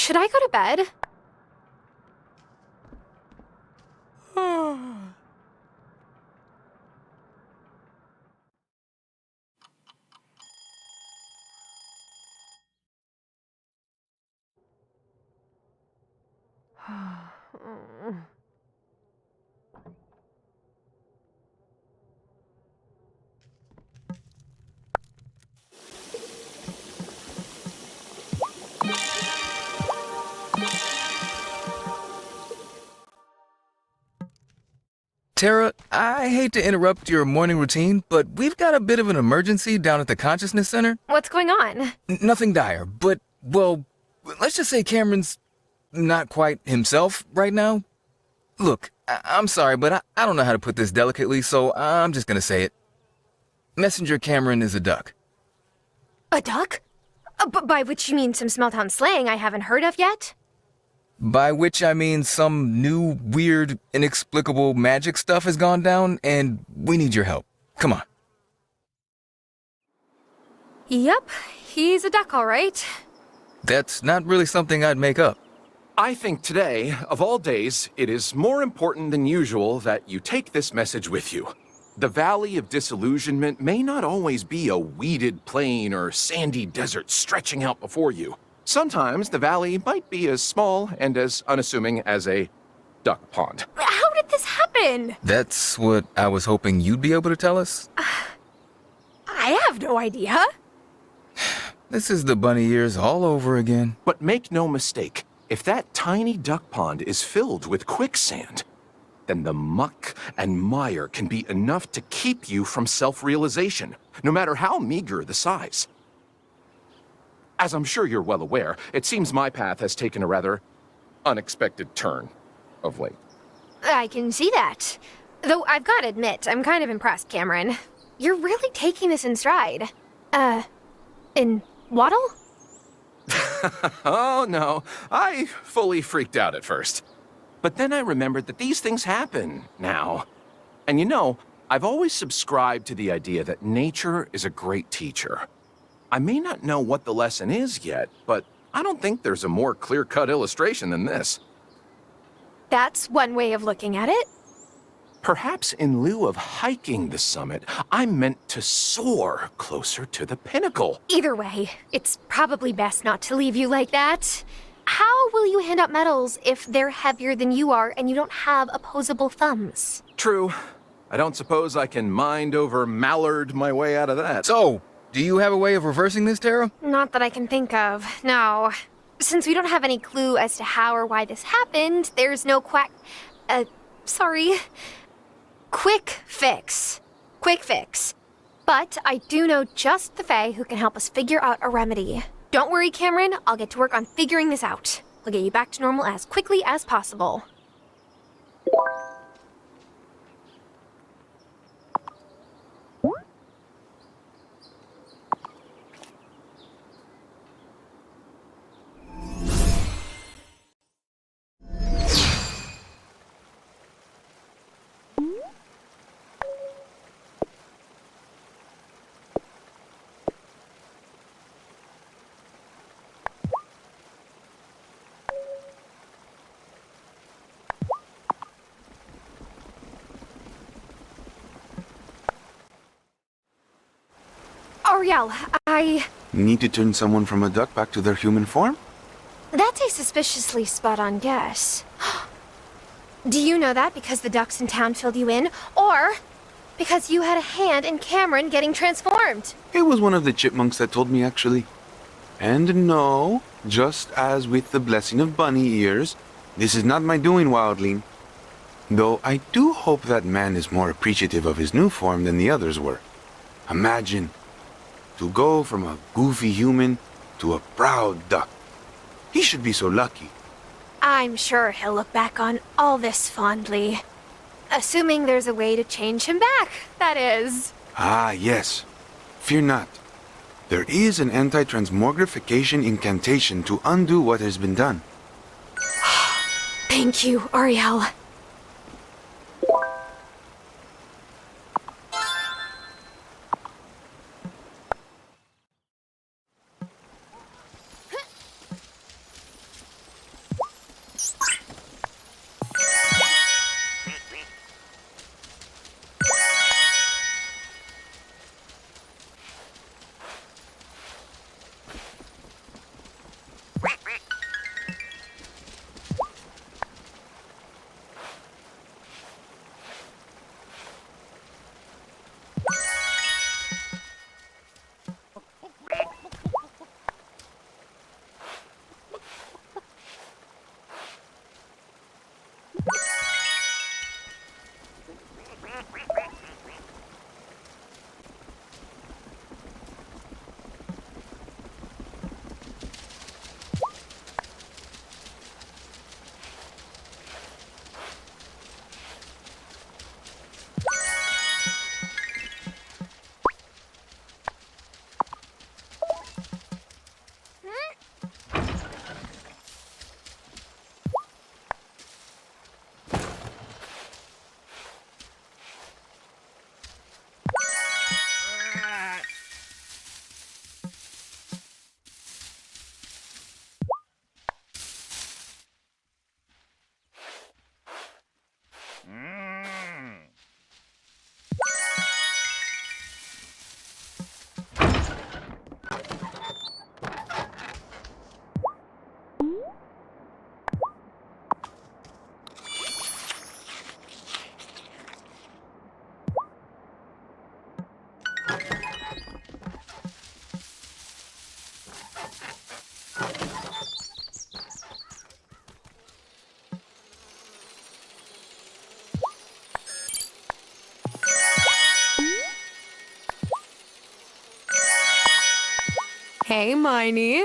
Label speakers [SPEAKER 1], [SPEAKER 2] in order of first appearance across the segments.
[SPEAKER 1] Should I go to bed?
[SPEAKER 2] Tara, I hate to interrupt your morning routine, but we've got a bit of an emergency down at the Consciousness Center.
[SPEAKER 1] What's going on?
[SPEAKER 2] Nothing dire, but, well, let's just say Cameron's not quite himself right now. Look, I'm sorry, but I don't know how to put this delicately, so I'm just gonna say it. Messenger Cameron is a duck.
[SPEAKER 1] A duck? By which you mean some small-town slang I haven't heard of yet?
[SPEAKER 2] By which I mean some new, weird, inexplicable magic stuff has gone down, and we need your help. Come on.
[SPEAKER 1] Yep, he's a duck, all right.
[SPEAKER 2] That's not really something I'd make up.
[SPEAKER 3] I think today, of all days, it is more important than usual that you take this message with you. The Valley of Disillusionment may not always be a weeded plain or sandy desert stretching out before you. Sometimes the valley might be as small and as unassuming as a duck pond.
[SPEAKER 1] How did this happen?
[SPEAKER 2] That's what I was hoping you'd be able to tell us.
[SPEAKER 1] I have no idea.
[SPEAKER 2] This is the bunny years all over again.
[SPEAKER 3] But make no mistake, if that tiny duck pond is filled with quicksand, then the muck and mire can be enough to keep you from self-realization, no matter how meager the size. As I'm sure you're well aware, it seems my path has taken a rather unexpected turn of late.
[SPEAKER 1] I can see that. Though I've got to admit, I'm kind of impressed, Cameron. You're really taking this in stride. In waddle?
[SPEAKER 3] Oh, no. I fully freaked out at first. But then I remembered that these things happen now. And you know, I've always subscribed to the idea that nature is a great teacher. I may not know what the lesson is yet, but I don't think there's a more clear-cut illustration than this.
[SPEAKER 1] That's one way of looking at it.
[SPEAKER 3] Perhaps in lieu of hiking the summit, I'm meant to soar closer to the pinnacle.
[SPEAKER 1] Either way, it's probably best not to leave you like that. How will you hand out medals if they're heavier than you are and you don't have opposable thumbs?
[SPEAKER 3] True. I don't suppose I can mind over mallard my way out of that.
[SPEAKER 2] So, do you have a way of reversing this, Tara?
[SPEAKER 1] Not that I can think of, no. Since we don't have any clue as to how or why this happened, there's no quick fix. Quick fix. But I do know just the Fae who can help us figure out a remedy. Don't worry, Cameron, I'll get to work on figuring this out. I'll get you back to normal as quickly as possible. Ariel,
[SPEAKER 4] Need to turn someone from a duck back to their human form?
[SPEAKER 1] That's a suspiciously spot-on guess. Do you know that because the ducks in town filled you in? Or because you had a hand in Cameron getting transformed?
[SPEAKER 4] It was one of the chipmunks that told me, actually. And no, just as with the blessing of bunny ears, this is not my doing, Wildling. Though I do hope that man is more appreciative of his new form than the others were. Imagine, to go from a goofy human to a proud duck. He should be so lucky.
[SPEAKER 1] I'm sure he'll look back on all this fondly. Assuming there's a way to change him back, that is.
[SPEAKER 4] Ah, yes. Fear not. There is an anti-transmogrification incantation to undo what has been done.
[SPEAKER 1] Thank you, Ariel.
[SPEAKER 5] Hey, Miney.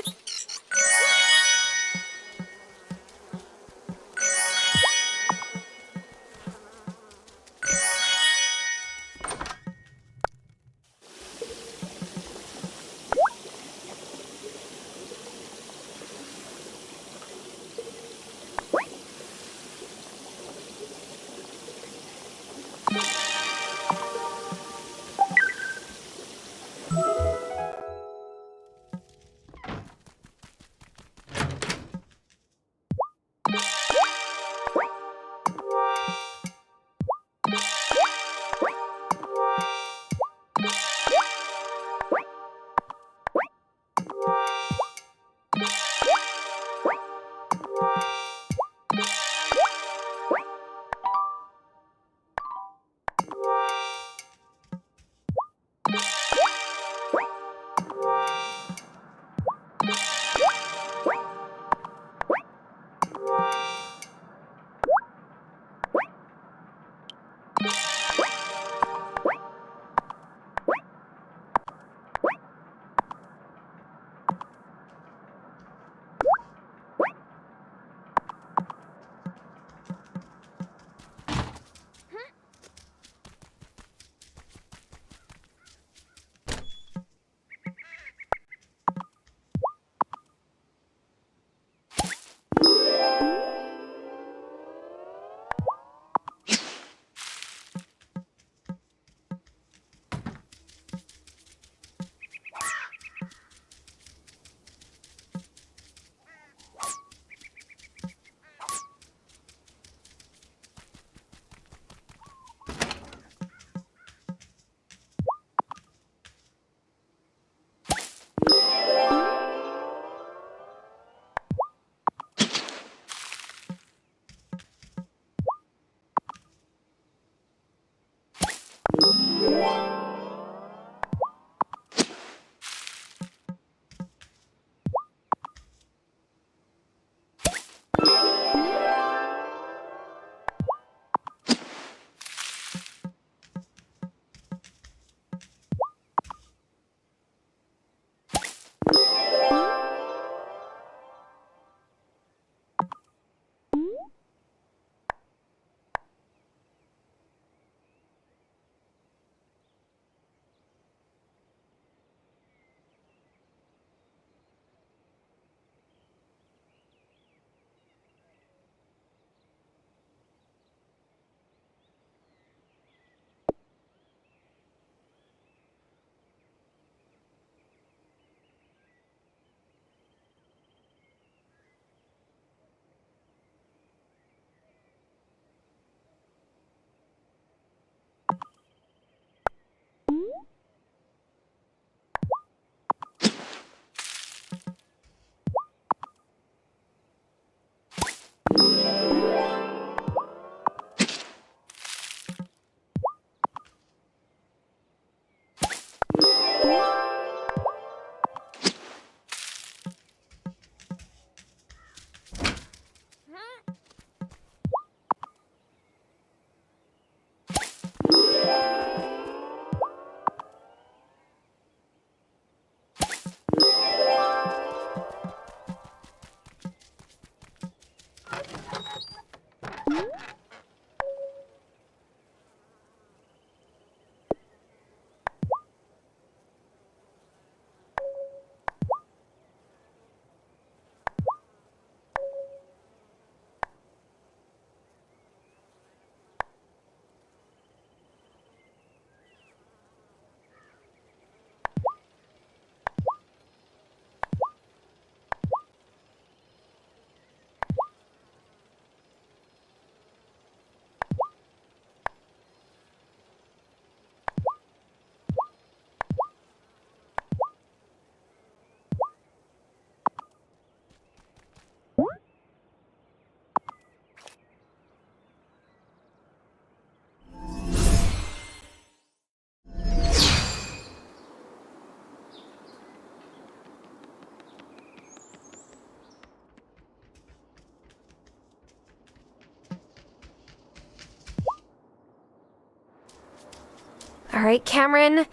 [SPEAKER 1] All right, Cameron.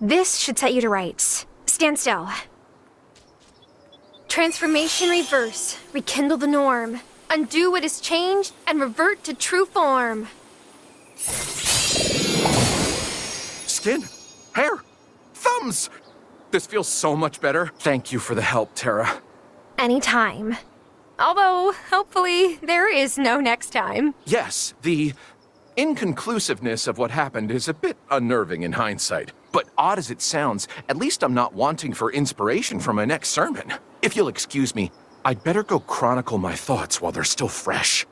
[SPEAKER 1] This should set you to rights. Stand still. Transformation reverse. Rekindle the norm. Undo what is changed and revert to true form.
[SPEAKER 3] Skin, hair, thumbs! This feels so much better. Thank you for the help, Tara.
[SPEAKER 1] Anytime. Although, hopefully, there is no next time.
[SPEAKER 3] Yes, the inconclusiveness of what happened is a bit unnerving in hindsight. But odd as it sounds, at least I'm not wanting for inspiration for my next sermon. If you'll excuse me, I'd better go chronicle my thoughts while they're still fresh.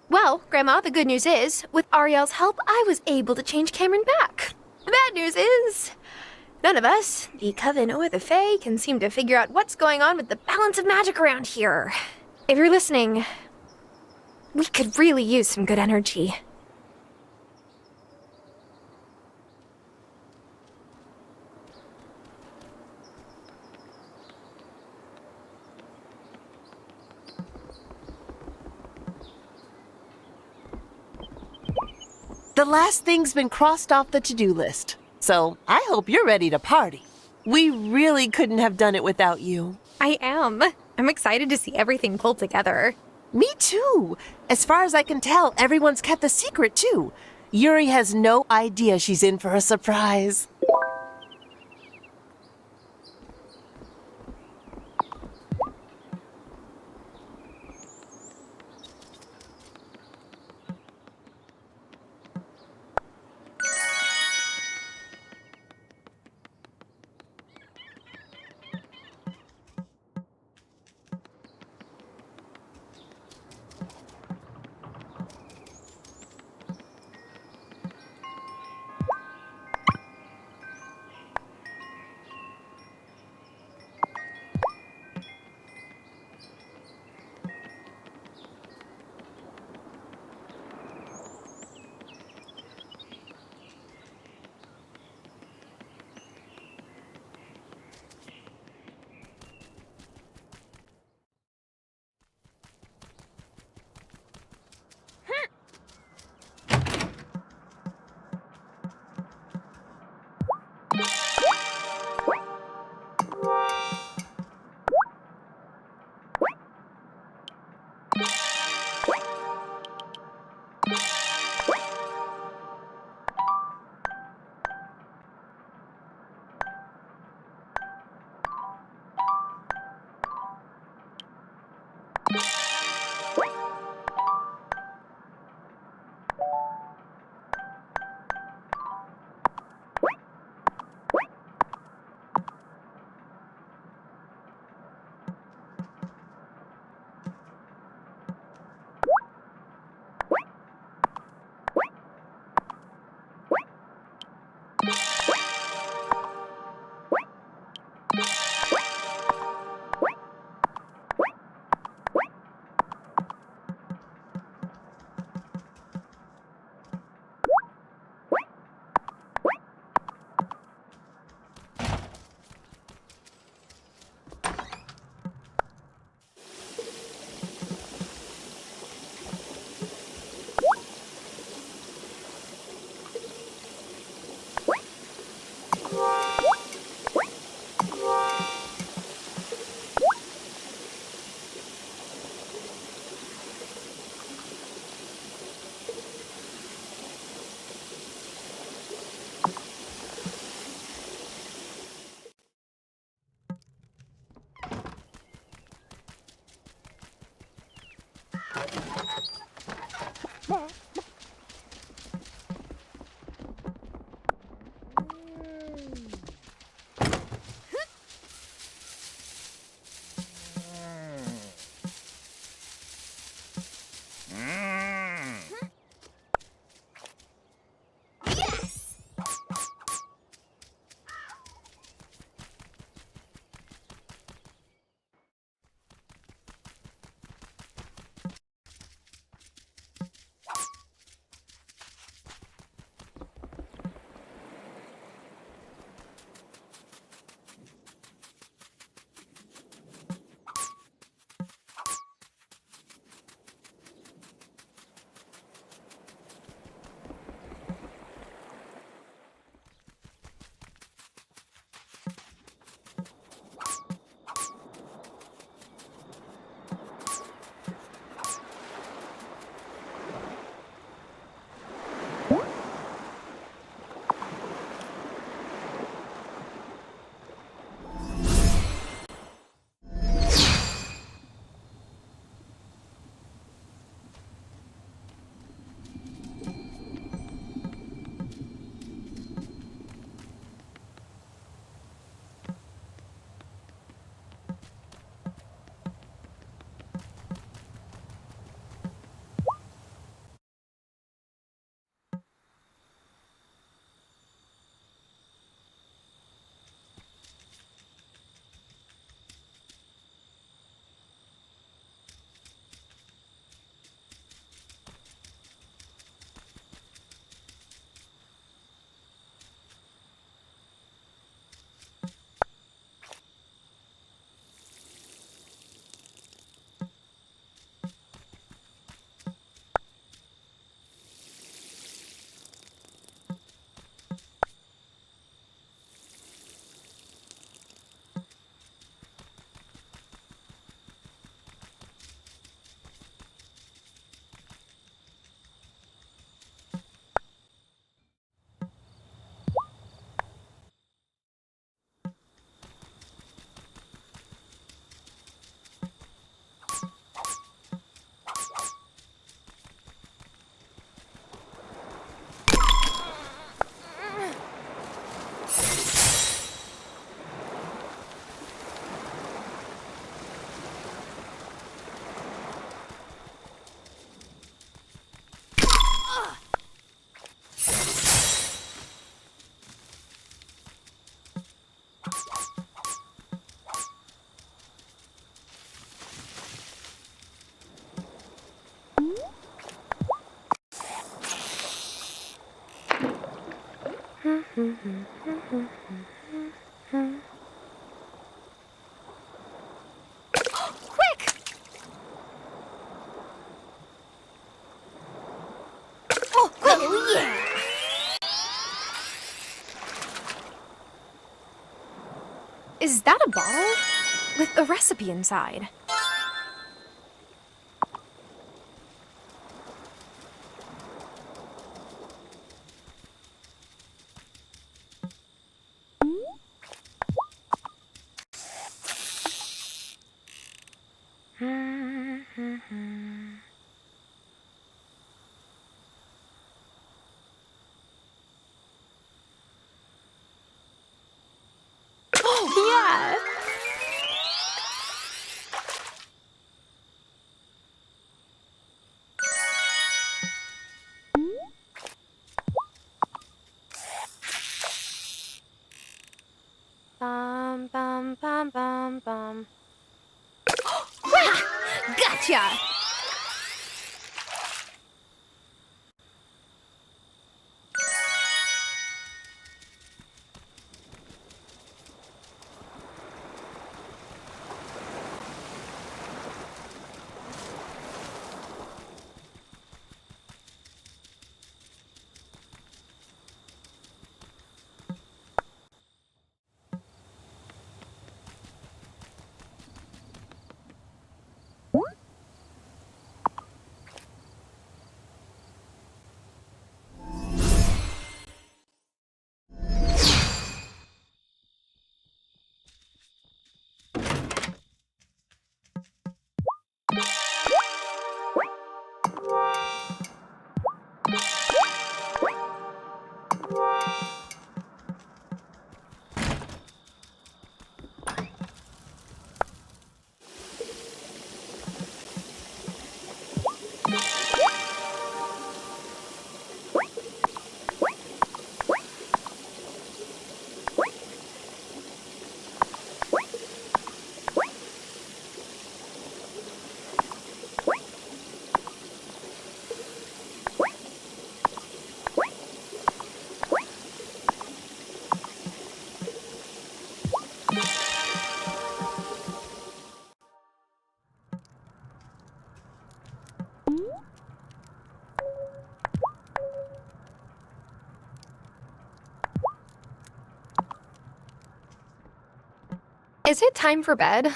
[SPEAKER 1] Well, Grandma, the good news is, with Ariel's help, I was able to change Cameron back. The bad news is, none of us, the Coven or the Fae, can seem to figure out what's going on with the balance of magic around here. If you're listening, we could really use some good energy.
[SPEAKER 5] The last thing's been crossed off the to-do list, so I hope you're ready to party. We really couldn't have done it without you.
[SPEAKER 1] I am. I'm excited to see everything pulled together.
[SPEAKER 5] Me too. As far as I can tell, everyone's kept the secret too. Yuri has no idea she's in for a surprise.
[SPEAKER 1] Quick! Oh, quick! Oh, yeah! Is that a bottle? With a recipe inside. Oh, yeah! Bum, bum, bum, bum, bum. Quick! Gotcha! Is it time for bed?